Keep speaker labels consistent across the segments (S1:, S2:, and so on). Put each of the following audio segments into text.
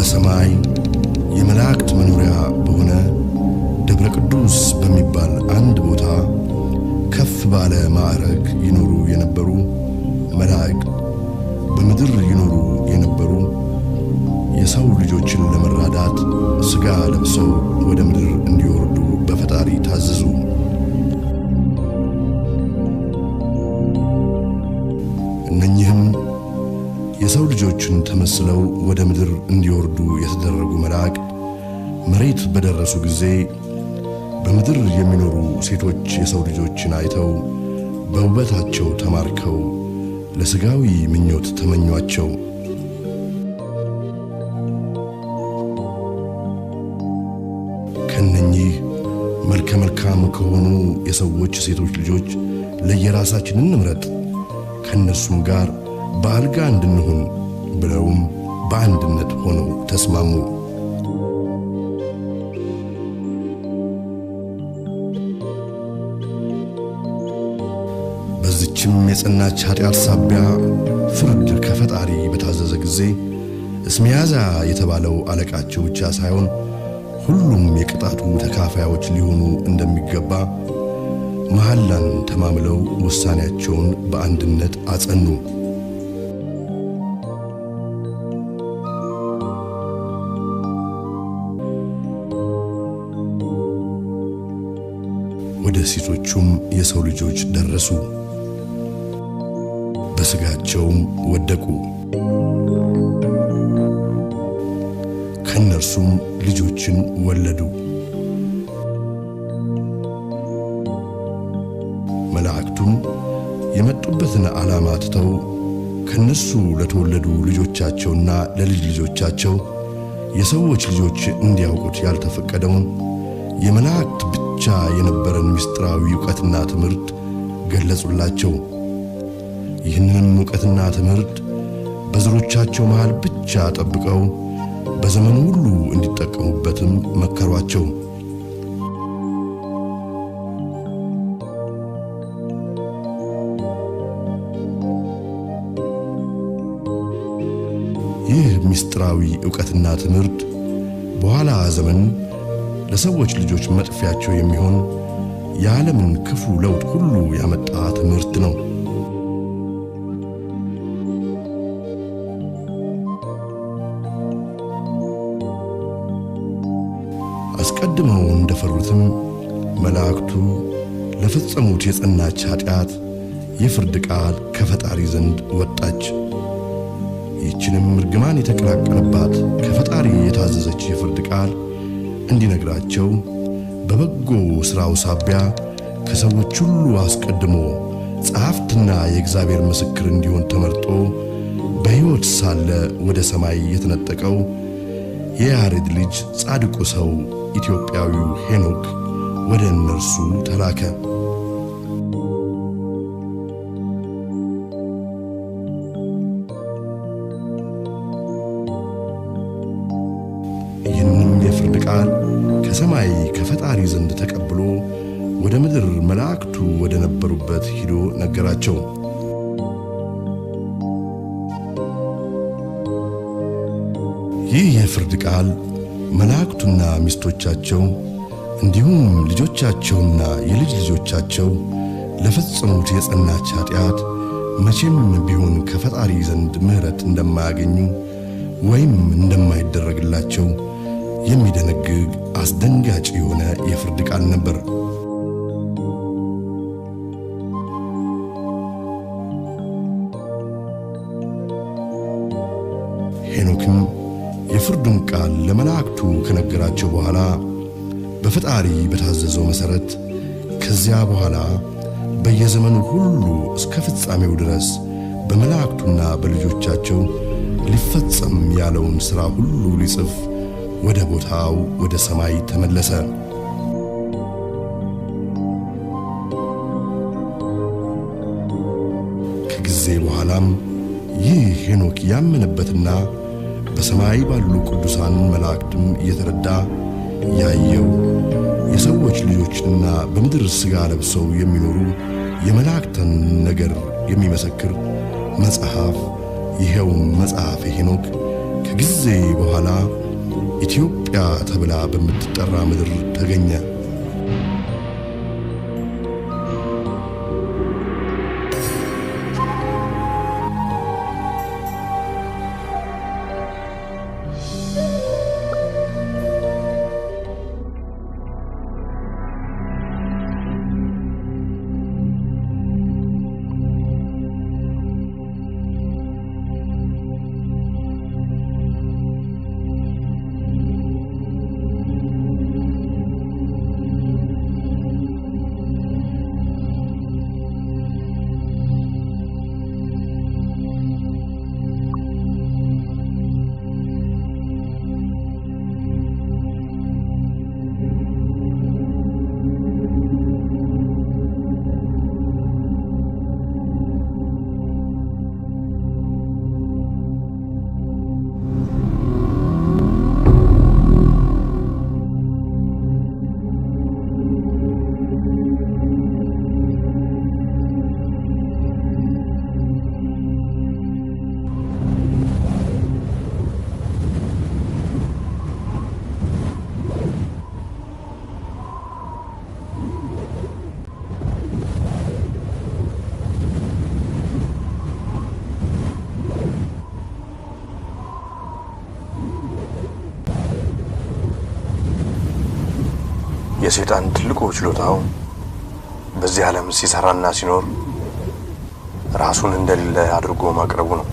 S1: በሰማይ የመላእክት መኖሪያ በሆነ ደብረ ቅዱስ በሚባል አንድ ቦታ ከፍ ባለ ማዕረግ ይኖሩ የነበሩ መላእክት በምድር ይኖሩ የነበሩ የሰው ልጆችን ለመራዳት ሥጋ ለብሰው ወደ ምድር እንዲወርዱ በፈጣሪ ታዘዙ። እነኚህም የሰው ልጆችን ተመስለው ወደ ምድር እንዲወርዱ የተደረጉ መላእክት መሬት በደረሱ ጊዜ በምድር የሚኖሩ ሴቶች የሰው ልጆችን አይተው በውበታቸው ተማርከው ለሥጋዊ ምኞት ተመኟቸው። ከነኚህ መልከ መልካም ከሆኑ የሰዎች ሴቶች ልጆች ለየራሳችን እንምረጥ፣ ከነሱም ጋር በአልጋ እንድንሆን ብለውም በአንድነት ሆነው ተስማሙ። በዚችም የጸናች ኃጢአት ሳቢያ ፍርድ ከፈጣሪ በታዘዘ ጊዜ እስሚያዛ የተባለው አለቃቸው ብቻ ሳይሆን ሁሉም የቅጣቱ ተካፋዮች ሊሆኑ እንደሚገባ መሐላን ተማምለው ውሳኔያቸውን በአንድነት አጸኑ። ወደ ሴቶቹም የሰው ልጆች ደረሱ፣ በሥጋቸውም ወደቁ። ከነርሱም ልጆችን ወለዱ። መላእክቱም የመጡበትን ዓላማ ትተው ከነሱ ለተወለዱ ልጆቻቸውና ለልጅ ልጆቻቸው የሰዎች ልጆች እንዲያውቁት ያልተፈቀደውን የመላእክት ብቻ የነበረን ምስጢራዊ ዕውቀትና ትምህርት ገለጹላቸው። ይህንን ዕውቀትና ትምህርት በዘሮቻቸው መሃል ብቻ ጠብቀው በዘመኑ ሁሉ እንዲጠቀሙበትም መከሯቸው። ይህ ምስጢራዊ ዕውቀትና ትምህርት በኋላ ዘመን ለሰዎች ልጆች መጥፊያቸው የሚሆን የዓለምን ክፉ ለውጥ ሁሉ ያመጣ ትምህርት ነው። አስቀድመው እንደፈሩትም መላእክቱ ለፈጸሙት የጸናች ኃጢአት የፍርድ ቃል ከፈጣሪ ዘንድ ወጣች። ይህችንም እርግማን የተቀላቀለባት ከፈጣሪ የታዘዘች የፍርድ ቃል እንዲነግራቸው በበጎ ሥራው ሳቢያ ከሰዎች ሁሉ አስቀድሞ ጸሐፍትና የእግዚአብሔር ምስክር እንዲሆን ተመርጦ በሕይወት ሳለ ወደ ሰማይ የተነጠቀው የያሬድ ልጅ ጻድቁ ሰው ኢትዮጵያዊው ሄኖክ ወደ እነርሱ ተላከ። ይህንም የፍርድ ቃል ከሰማይ ከፈጣሪ ዘንድ ተቀብሎ ወደ ምድር መላእክቱ ወደ ነበሩበት ሂዶ ነገራቸው። ይህ የፍርድ ቃል መላእክቱና ሚስቶቻቸው እንዲሁም ልጆቻቸውና የልጅ ልጆቻቸው ለፈጸሙት የጸናች ኃጢአት መቼም ቢሆን ከፈጣሪ ዘንድ ምሕረት እንደማያገኙ ወይም እንደማይደረግላቸው የሚደነግግ አስደንጋጭ የሆነ የፍርድ ቃል ነበር። ሄኖክም የፍርዱን ቃል ለመላእክቱ ከነገራቸው በኋላ በፈጣሪ በታዘዘው መሠረት ከዚያ በኋላ በየዘመኑ ሁሉ እስከ ፍጻሜው ድረስ በመላእክቱና በልጆቻቸው ሊፈጸም ያለውን ሥራ ሁሉ ሊጽፍ ወደ ቦታው ወደ ሰማይ ተመለሰ። ከጊዜ በኋላም ይህ ሄኖክ ያመነበትና በሰማይ ባሉ ቅዱሳን መላእክትም እየተረዳ ያየው የሰዎች ልጆችና በምድር ሥጋ ለብሰው የሚኖሩ የመላእክትን ነገር የሚመሰክር መጽሐፍ፣ ይሄውም መጽሐፈ ሄኖክ ከጊዜ በኋላ ኢትዮጵያ ተብላ በምትጠራ ምድር ተገኘ። የሰይጣን ትልቁ ችሎታው በዚህ ዓለም ሲሰራና ሲኖር ራሱን እንደሌለ አድርጎ ማቅረቡ ነው።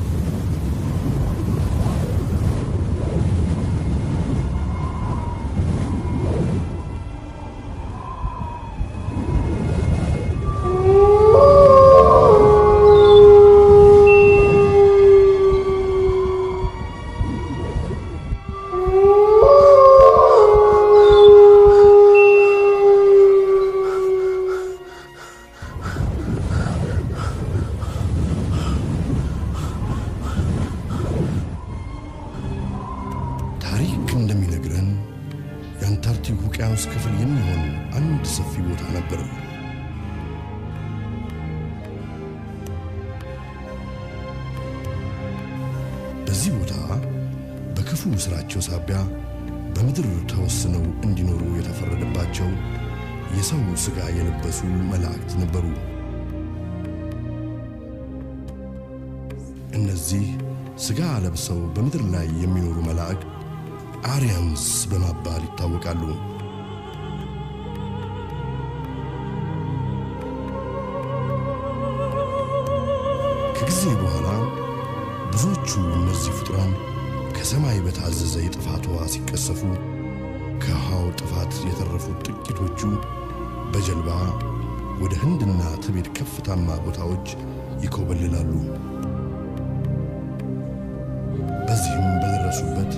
S1: ታሪክ እንደሚነግረን የአንታርክቲክ ውቅያኖስ ክፍል የሚሆን አንድ ሰፊ ቦታ ነበር። በዚህ ቦታ በክፉ ስራቸው ሳቢያ በምድር ተወስነው እንዲኖሩ የተፈረደባቸው የሰው ሥጋ የለበሱ መላእክት ነበሩ። እነዚህ ሥጋ ለብሰው በምድር ላይ የሚኖሩ መላእክት አሪያንስ በመባል ይታወቃሉ። ከጊዜ በኋላ ብዙዎቹ እነዚህ ፍጡራን ከሰማይ በታዘዘ የጥፋት ውሃ ሲቀሰፉ ከውሃው ጥፋት የተረፉት ጥቂቶቹ በጀልባ ወደ ህንድና ትቤት ከፍታማ ቦታዎች ይኮበልላሉ። በዚህም በደረሱበት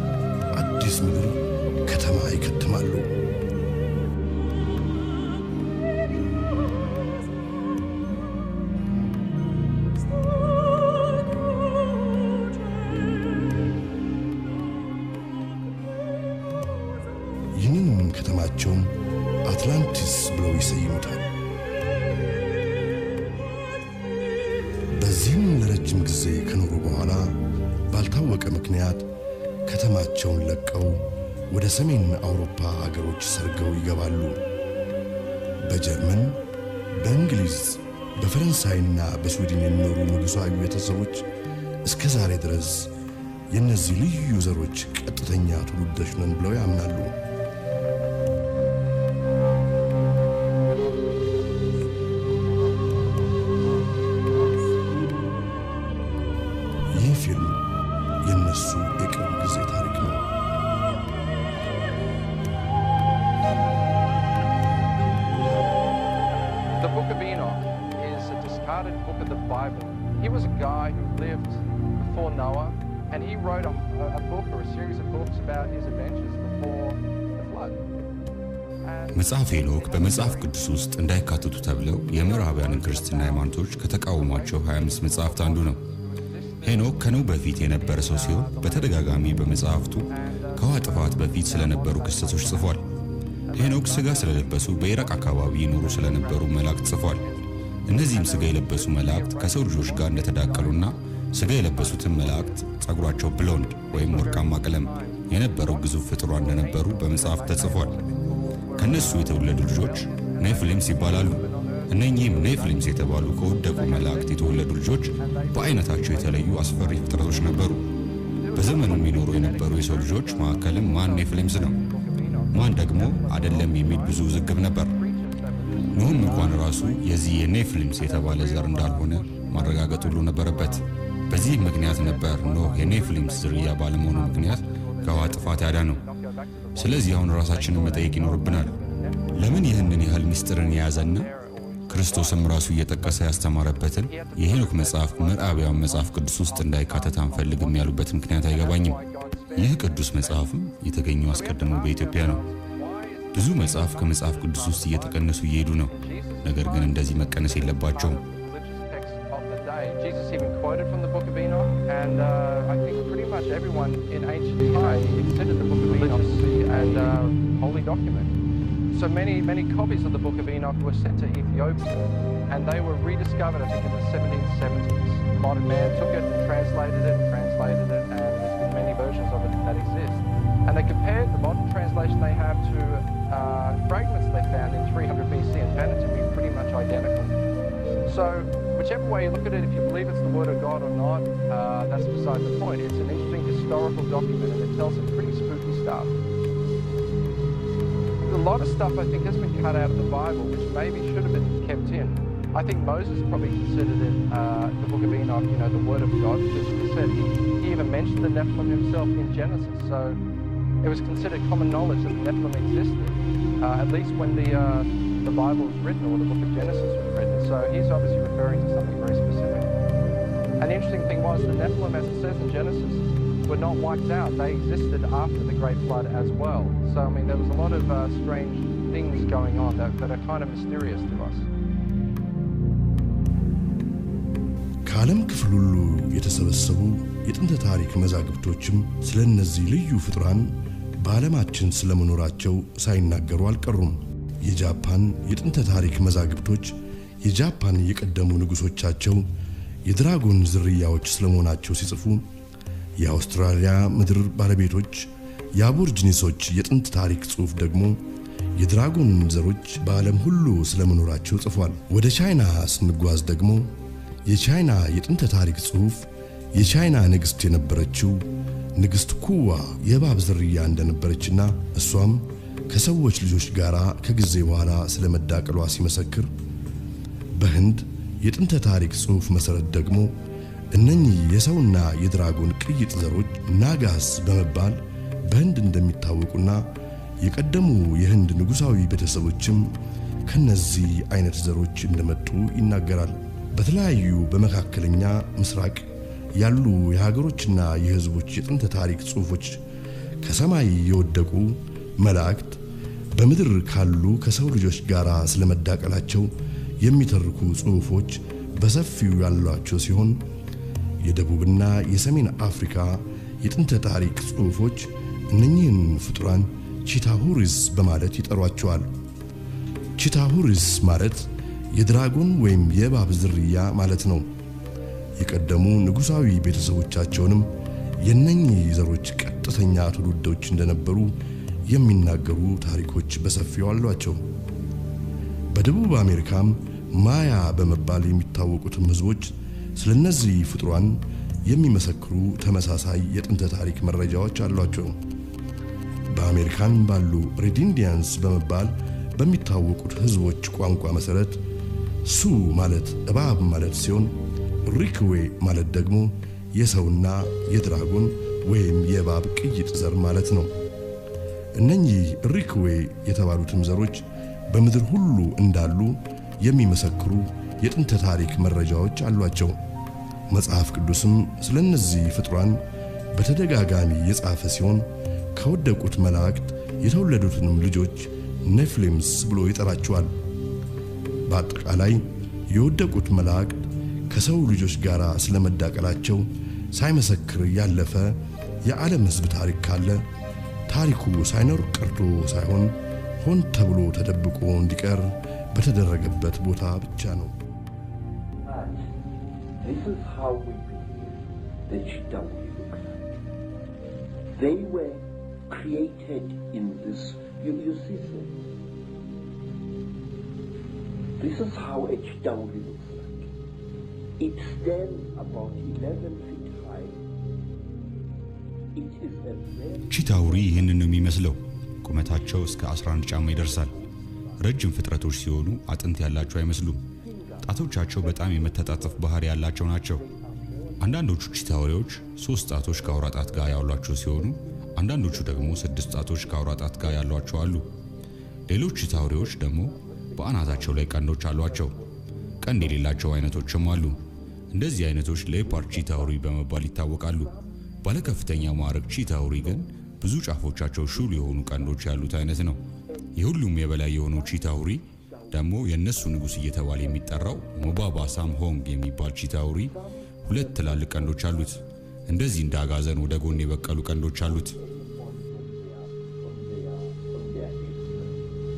S1: አዲስ ምድር ከተማ ይከትማሉ። ይህንን ከተማቸውን አትላንቲስ ብለው ይሰይሙታል። በዚህም ለረጅም ጊዜ ከኖሩ በኋላ ባልታወቀ ምክንያት ከተማቸውን ለቀው ወደ ሰሜን አውሮፓ ሀገሮች ሰርገው ይገባሉ። በጀርመን፣ በእንግሊዝ፣ በፈረንሳይና በስዊድን የሚኖሩ ንጉሣዊ ቤተሰቦች እስከ ዛሬ ድረስ የእነዚህ ልዩ ዘሮች ቀጥተኛ ትውልዶች ነን ብለው ያምናሉ። ይህ ፊልም የነሱ የቅርብ ጊዜ ታሪክ ነው።
S2: The Book of Enoch is a discarded book of the Bible. He was a guy who lived before Noah, and he wrote a book or a series of books about his adventures before the flood.
S3: መጽሐፈ ሄኖክ በመጽሐፍ ቅዱስ ውስጥ እንዳይካተቱ ተብለው የምዕራባውያን ክርስትና ሃይማኖቶች ከተቃወሟቸው 25 መጽሐፍት አንዱ ነው። ሄኖክ ከኖህ በፊት የነበረ ሰው ሲሆን በተደጋጋሚ በመጽሐፍቱ ከውሃ ጥፋት በፊት ስለነበሩ ክስተቶች ጽፏል። ሄኖክ ሥጋ ስለለበሱ በኢራቅ አካባቢ ይኖሩ ስለነበሩ መላእክት ጽፏል። እነዚህም ሥጋ የለበሱ መላእክት ከሰው ልጆች ጋር እንደተዳቀሉና ሥጋ የለበሱትን መላእክት ጸጉራቸው ብሎንድ ወይም ወርቃማ ቀለም የነበረው ግዙፍ ፍጥሯን እንደነበሩ በመጽሐፍ ተጽፏል። ከነሱ የተወለዱ ልጆች ኔፍሊምስ ይባላሉ። እነኚህም ኔፍሊምስ የተባሉ ከወደቁ መላእክት የተወለዱ ልጆች በአይነታቸው የተለዩ አስፈሪ ፍጥረቶች ነበሩ። በዘመኑ የሚኖሩ የነበሩ የሰው ልጆች መካከልም ማን ኔፍሊምስ ነው ማን ደግሞ አይደለም የሚል ብዙ ውዝግብ ነበር። ኖህም እንኳን ራሱ የዚህ የኔፍሊምስ የተባለ ዘር እንዳልሆነ ማረጋገጥ ሁሉ ነበረበት። በዚህ ምክንያት ነበር ኖህ የኔፍሊምስ ዝርያ ባለመሆኑ ምክንያት ከውሃ ጥፋት ያዳነው። ስለዚህ አሁን ራሳችንን መጠየቅ ይኖርብናል። ለምን ይህንን ያህል ምስጢርን የያዘና ክርስቶስም ራሱ እየጠቀሰ ያስተማረበትን የሄኖክ መጽሐፍ ምዕራባውያን መጽሐፍ ቅዱስ ውስጥ እንዳይካተት አንፈልግም ያሉበት ምክንያት አይገባኝም። ይህ ቅዱስ መጽሐፍም የተገኘው አስቀድሞ በኢትዮጵያ ነው። ብዙ መጽሐፍ ከመጽሐፍ ቅዱስ ውስጥ እየተቀነሱ እየሄዱ ነው። ነገር ግን እንደዚህ መቀነስ የለባቸውም።
S2: Jesus even quoted from the Book of Enoch, and I think pretty much everyone in ancient time considered the Book of Enoch and holy document. So many copies of the Book of Enoch were sent to Ethiopia, and they were rediscovered, I think, in the 1770s. Modern man took it, translated it, and there's been many versions of it that exist. And they compared the modern translation they have to fragments they found in 300 BC and found it to be pretty much identical. So whichever way you look at it, if you believe it's the Word of God or not, that's beside the point. It's an interesting historical document, and it tells some pretty spooky stuff. A lot of stuff, I think, has been cut out of the Bible, which maybe should have been kept in. I think Moses probably considered it, the Book of Enoch, the Word of God, because he said he even mentioned the Nephilim himself in Genesis. So it was considered common knowledge that the Nephilim existed, at least when the Bible was written, or the Book of Genesis was written. So he's obviously referring to something very specific. And the interesting thing was, the Nephilim, as it says in Genesis, were not wiped out. They existed after the Great Flood as well. So, I mean, there was a lot of strange things going on that are kind of mysterious to us.
S1: ከዓለም ክፍል ሁሉ የተሰበሰቡ የጥንት ታሪክ መዛግብቶችም ስለ እነዚህ ልዩ ፍጡራን በዓለማችን ስለመኖራቸው ሳይናገሩ አልቀሩም። የጃፓን የጥንት ታሪክ መዛግብቶች የጃፓን የቀደሙ ንጉሶቻቸው የድራጎን ዝርያዎች ስለመሆናቸው ሲጽፉ፣ የአውስትራሊያ ምድር ባለቤቶች የአቦርጂኒሶች የጥንት ታሪክ ጽሑፍ ደግሞ የድራጎን ዘሮች በዓለም ሁሉ ስለመኖራቸው ጽፏል። ወደ ቻይና ስንጓዝ ደግሞ የቻይና የጥንት ታሪክ ጽሑፍ የቻይና ንግሥት የነበረችው ንግሥት ኩዋ የእባብ ዝርያ እንደነበረችና እሷም ከሰዎች ልጆች ጋር ከጊዜ በኋላ ስለመዳቀሏ ሲመሰክር፣ በህንድ የጥንት ታሪክ ጽሑፍ መሠረት ደግሞ እነኚህ የሰውና የድራጎን ቅይጥ ዘሮች ናጋስ በመባል በህንድ እንደሚታወቁና የቀደሙ የህንድ ንጉሣዊ ቤተሰቦችም ከነዚህ አይነት ዘሮች እንደመጡ ይናገራል። በተለያዩ በመካከለኛ ምስራቅ ያሉ የሀገሮችና የህዝቦች የጥንት ታሪክ ጽሑፎች ከሰማይ የወደቁ መላእክት በምድር ካሉ ከሰው ልጆች ጋር ስለመዳቀላቸው የሚተርኩ ጽሑፎች በሰፊው ያሏቸው ሲሆን፣ የደቡብና የሰሜን አፍሪካ የጥንት ታሪክ ጽሑፎች እነኚህን ፍጡራን ቺታሁሪስ በማለት ይጠሯቸዋል። ቺታሁሪስ ማለት የድራጎን ወይም የእባብ ዝርያ ማለት ነው። የቀደሙ ንጉሣዊ ቤተሰቦቻቸውንም የነኚህ ዘሮች ቀጥተኛ ትውልዶች እንደነበሩ የሚናገሩ ታሪኮች በሰፊው አሏቸው። በደቡብ አሜሪካም ማያ በመባል የሚታወቁትም ህዝቦች ስለነዚህ ፍጡራን የሚመሰክሩ ተመሳሳይ የጥንት ታሪክ መረጃዎች አሏቸው። በአሜሪካን ባሉ ሬድ ኢንዲያንስ በመባል በሚታወቁት ህዝቦች ቋንቋ መሠረት ሱ ማለት እባብ ማለት ሲሆን፣ ሪክዌ ማለት ደግሞ የሰውና የድራጎን ወይም የእባብ ቅይጥ ዘር ማለት ነው። እነኚህ ሪክዌ የተባሉትም ዘሮች በምድር ሁሉ እንዳሉ የሚመሰክሩ የጥንት ታሪክ መረጃዎች አሏቸው። መጽሐፍ ቅዱስም ስለነዚህ ፍጡራን በተደጋጋሚ የጻፈ ሲሆን ከወደቁት መላእክት የተወለዱትንም ልጆች ኔፍሊምስ ብሎ ይጠራቸዋል። በአጠቃላይ የወደቁት መላእክት ከሰው ልጆች ጋር ስለመዳቀላቸው ሳይመሰክር ያለፈ የዓለም ሕዝብ ታሪክ ካለ ታሪኩ ሳይኖር ቀርቶ ሳይሆን ሆን ተብሎ ተደብቆ እንዲቀር በተደረገበት ቦታ ብቻ ነው።
S4: This is how we believe the Chitauri look like. They were created in this, you see, sir? This is how a Chitauri looks like. It stands about 11 feet high. It is a very...
S3: ቺታውሪ ይህንን ነው የሚመስለው። ቁመታቸው እስከ 11 ጫማ ይደርሳል። ረጅም ፍጥረቶች ሲሆኑ አጥንት ያላቸው አይመስሉም። ጣቶቻቸው በጣም የመተጣጠፍ ባህሪ ያላቸው ናቸው። አንዳንዶቹ ቺታውሪዎች 3 ጣቶች ከአውራ ጣት ጋር ያሏቸው ሲሆኑ አንዳንዶቹ ደግሞ 6 ጣቶች ከአውራ ጣት ጋር ያሏቸው አሉ። ሌሎች ቺታውሪዎች ደግሞ በአናታቸው ላይ ቀንዶች አሏቸው። ቀንድ የሌላቸው አይነቶችም አሉ። እንደዚህ አይነቶች ሌፓርድ ቺታውሪ በመባል ይታወቃሉ። ባለከፍተኛ ማዕረግ ቺታውሪ ግን ብዙ ጫፎቻቸው ሹል የሆኑ ቀንዶች ያሉት አይነት ነው። የሁሉም የበላይ የሆነው ቺታውሪ ደግሞ የነሱ ንጉስ እየተባለ የሚጠራው ሞባባ ሳምሆንግ የሚባል ቺታውሪ 2 ትላልቅ ቀንዶች አሉት። እንደዚህ እንደ አጋዘን ወደ ጎን የበቀሉ ቀንዶች አሉት።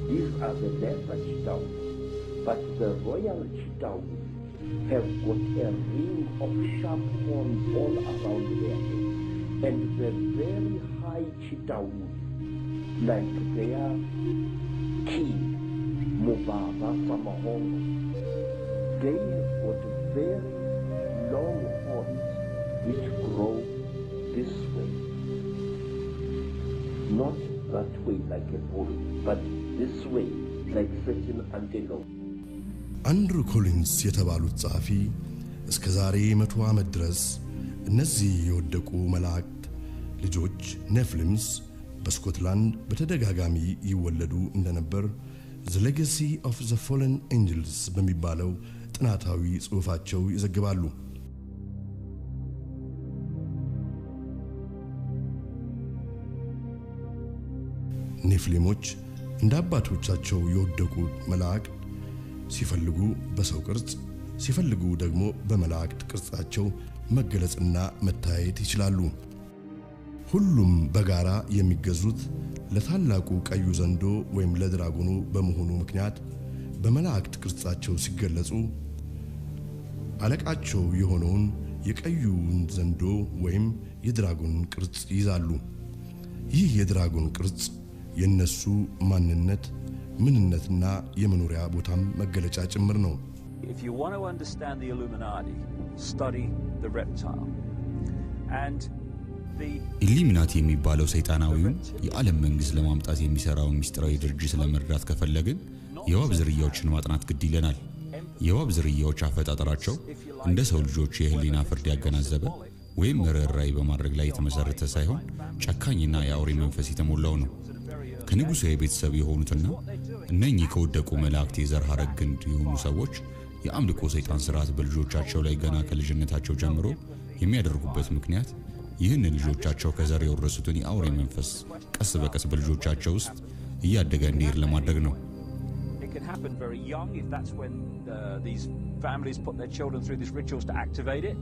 S4: These are the lesser Chitauri, but the royal Chitauri have got a ring of sharp horns all around their head. And the very high Chitauri, like their king, Mobaba Samahong, they have got very long horns which grow this way. Not that way like a bull, but this way like certain antelope.
S1: አንድሩ ኮሊንስ የተባሉት ጻፊ እስከ ዛሬ 100 ዓመት ድረስ እነዚህ የወደቁ መላእክት ልጆች ኔፍሊምስ በስኮትላንድ በተደጋጋሚ ይወለዱ እንደነበር The Legacy of the Fallen Angels በሚባለው ጥናታዊ ጽሑፋቸው ይዘግባሉ። ኔፍሊሞች እንደ አባቶቻቸው የወደቁ መላእክት ሲፈልጉ በሰው ቅርጽ ሲፈልጉ ደግሞ በመላእክት ቅርጻቸው መገለጽና መታየት ይችላሉ። ሁሉም በጋራ የሚገዙት ለታላቁ ቀዩ ዘንዶ ወይም ለድራጎኑ በመሆኑ ምክንያት በመላእክት ቅርጻቸው ሲገለጹ አለቃቸው የሆነውን የቀዩን ዘንዶ ወይም የድራጎን ቅርጽ ይዛሉ። ይህ የድራጎን ቅርጽ የነሱ ማንነት ምንነትና የመኖሪያ ቦታም መገለጫ ጭምር ነው።
S5: If you want to understand the Illuminati, study the reptile. And the
S3: ኢሉሚናቲ የሚባለው ሰይጣናዊውን የዓለም መንግስት ለማምጣት የሚሰራው ሚስጥራዊ ድርጅት ለመረዳት ከፈለግን የዋብ ዝርያዎችን ማጥናት ግድ ይለናል። የዋብ ዝርያዎች አፈጣጠራቸው እንደ ሰው ልጆች የህሊና ፍርድ ያገናዘበ ወይም ርህራሄ በማድረግ ላይ የተመሰረተ ሳይሆን ጨካኝና የአውሬ መንፈስ የተሞላው ነው። ከንጉሳዊ ቤተሰብ የሆኑትና እነኚህ ከወደቁ መላእክት የዘር ሐረግ ግንድ የሆኑ ሰዎች የአምልኮ ሰይጣን ሥርዓት በልጆቻቸው ላይ ገና ከልጅነታቸው ጀምሮ የሚያደርጉበት ምክንያት ይህንን ልጆቻቸው ከዘር የወረሱትን የአውሬ መንፈስ ቀስ በቀስ በልጆቻቸው ውስጥ እያደገ እንዲሄድ ለማድረግ ነው።
S5: it can happen very young if that's when these families put their children through these rituals to activate it,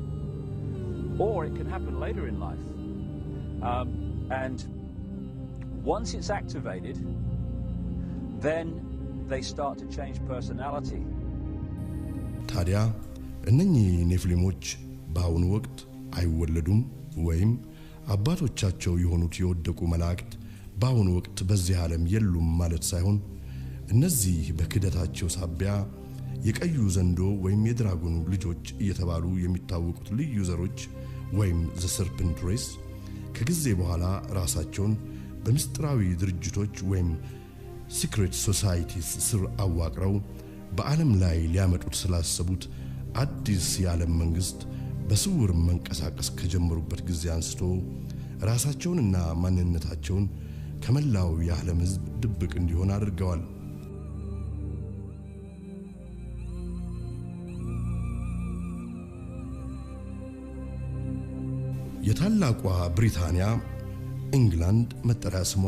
S5: or it can happen later in life. And once it's activated, then they start to change personality.
S1: ታዲያ እነኚህ ኔፍሊሞች በአሁኑ ወቅት አይወለዱም ወይም አባቶቻቸው የሆኑት የወደቁ መላእክት በአሁኑ ወቅት በዚህ ዓለም የሉም ማለት ሳይሆን እነዚህ በክደታቸው ሳቢያ የቀዩ ዘንዶ ወይም የድራጎኑ ልጆች እየተባሉ የሚታወቁት ልዩ ዘሮች ወይም the serpent race ከጊዜ በኋላ ራሳቸውን በምስጢራዊ ድርጅቶች ወይም secret societies ስር አዋቅረው በዓለም ላይ ሊያመጡት ስላሰቡት አዲስ የዓለም መንግስት በስውር መንቀሳቀስ ከጀመሩበት ጊዜ አንስቶ ራሳቸውንና ማንነታቸውን ከመላው የዓለም ሕዝብ ድብቅ እንዲሆን አድርገዋል። የታላቋ ብሪታንያ ኢንግላንድ መጠሪያ ስሟ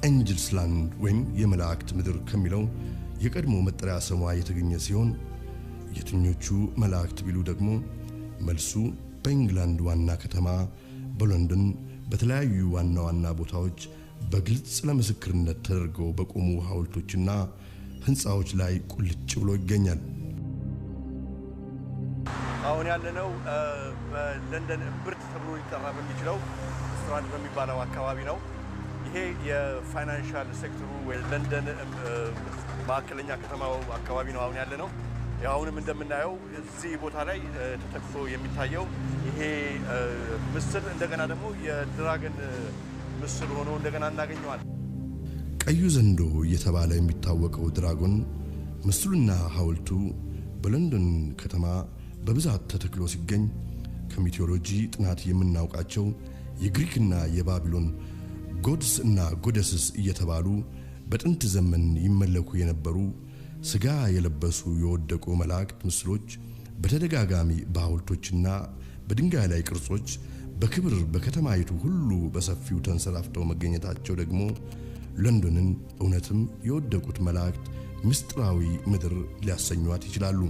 S1: ኤንጅልስላንድ ወይም የመላእክት ምድር ከሚለው የቀድሞ መጠሪያ ስሟ የተገኘ ሲሆን የትኞቹ መላእክት ቢሉ ደግሞ መልሱ በኢንግላንድ ዋና ከተማ በሎንዶን በተለያዩ ዋና ዋና ቦታዎች በግልጽ ለምስክርነት ተደርገው በቆሙ ሐውልቶችና ህንጻዎች ላይ ቁልጭ ብሎ ይገኛል።
S6: አሁን ያለነው በለንደን እምብርት ተብሎ ሊጠራ በሚችለው ስትራንድ በሚባለው አካባቢ ነው። ይሄ የፋይናንሻል ሴክተሩ ወይ ለንደን ማዕከለኛ ከተማው አካባቢ ነው አሁን ያለነው። አሁንም እንደምናየው እዚህ ቦታ ላይ ተተክሎ የሚታየው ይሄ ምስል እንደገና ደግሞ የድራገን ምስል ሆኖ እንደገና እናገኘዋለን።
S1: ቀዩ ዘንዶ እየተባለ የሚታወቀው ድራጎን ምስሉና ሐውልቱ በለንደን ከተማ በብዛት ተተክሎ ሲገኝ ከሚቲዮሎጂ ጥናት የምናውቃቸው የግሪክና የባቢሎን ጎድስ እና ጎደስስ እየተባሉ በጥንት ዘመን ይመለኩ የነበሩ ስጋ የለበሱ የወደቁ መላእክት ምስሎች በተደጋጋሚ በሐውልቶችና በድንጋይ ላይ ቅርጾች በክብር በከተማይቱ ሁሉ በሰፊው ተንሰራፍተው መገኘታቸው ደግሞ ለንደንን እውነትም የወደቁት መላእክት ምስጢራዊ ምድር ሊያሰኟት ይችላሉ።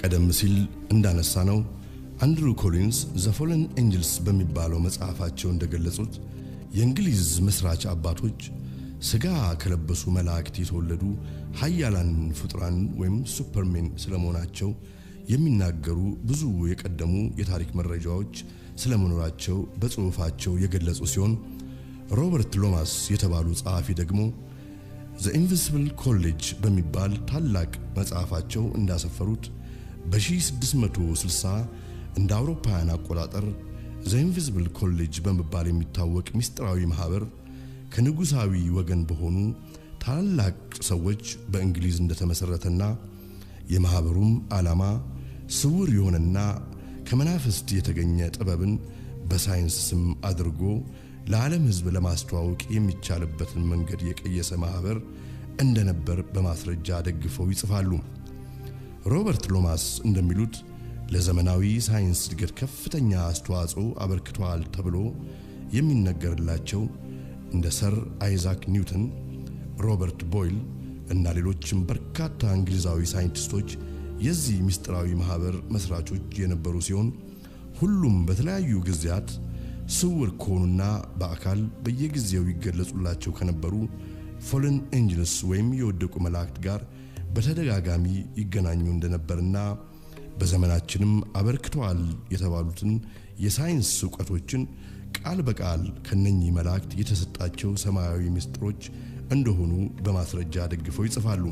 S1: ቀደም ሲል እንዳነሳ ነው አንድሩ ኮሊንስ ዘ ፎለን ኤንጅልስ በሚባለው መጽሐፋቸው እንደገለጹት የእንግሊዝ መስራች አባቶች ስጋ ከለበሱ መላእክት የተወለዱ ኃያላን ፍጡራን ወይም ሱፐርሜን ስለመሆናቸው የሚናገሩ ብዙ የቀደሙ የታሪክ መረጃዎች ስለመኖራቸው በጽሑፋቸው የገለጹ ሲሆን ሮበርት ሎማስ የተባሉ ጸሐፊ ደግሞ ዘ ኢንቪዚብል ኮሌጅ በሚባል ታላቅ መጽሐፋቸው እንዳሰፈሩት በ1660 እንደ አውሮፓውያን አቆጣጠር ዘ ኢንቪዚብል ኮሌጅ በመባል የሚታወቅ ምስጢራዊ ማህበር ከንጉሳዊ ወገን በሆኑ ታላላቅ ሰዎች በእንግሊዝ እንደተመሰረተና የማህበሩም ዓላማ ስውር የሆነና ከመናፍስት የተገኘ ጥበብን በሳይንስ ስም አድርጎ ለዓለም ሕዝብ ለማስተዋወቅ የሚቻልበትን መንገድ የቀየሰ ማህበር እንደነበር በማስረጃ ደግፈው ይጽፋሉ። ሮበርት ሎማስ እንደሚሉት ለዘመናዊ ሳይንስ እድገት ከፍተኛ አስተዋጽኦ አበርክተዋል ተብሎ የሚነገርላቸው እንደ ሰር አይዛክ ኒውተን፣ ሮበርት ቦይል እና ሌሎችም በርካታ እንግሊዛዊ ሳይንቲስቶች የዚህ ምስጢራዊ ማህበር መስራቾች የነበሩ ሲሆን ሁሉም በተለያዩ ጊዜያት ስውር ከሆኑና በአካል በየጊዜው ይገለጹላቸው ከነበሩ ፎለን ኤንጅልስ ወይም የወደቁ መላእክት ጋር በተደጋጋሚ ይገናኙ እንደነበርና በዘመናችንም አበርክተዋል የተባሉትን የሳይንስ ዕውቀቶችን ቃል በቃል ከነኚህ መላእክት የተሰጣቸው ሰማያዊ ምስጢሮች እንደሆኑ በማስረጃ ደግፈው ይጽፋሉ።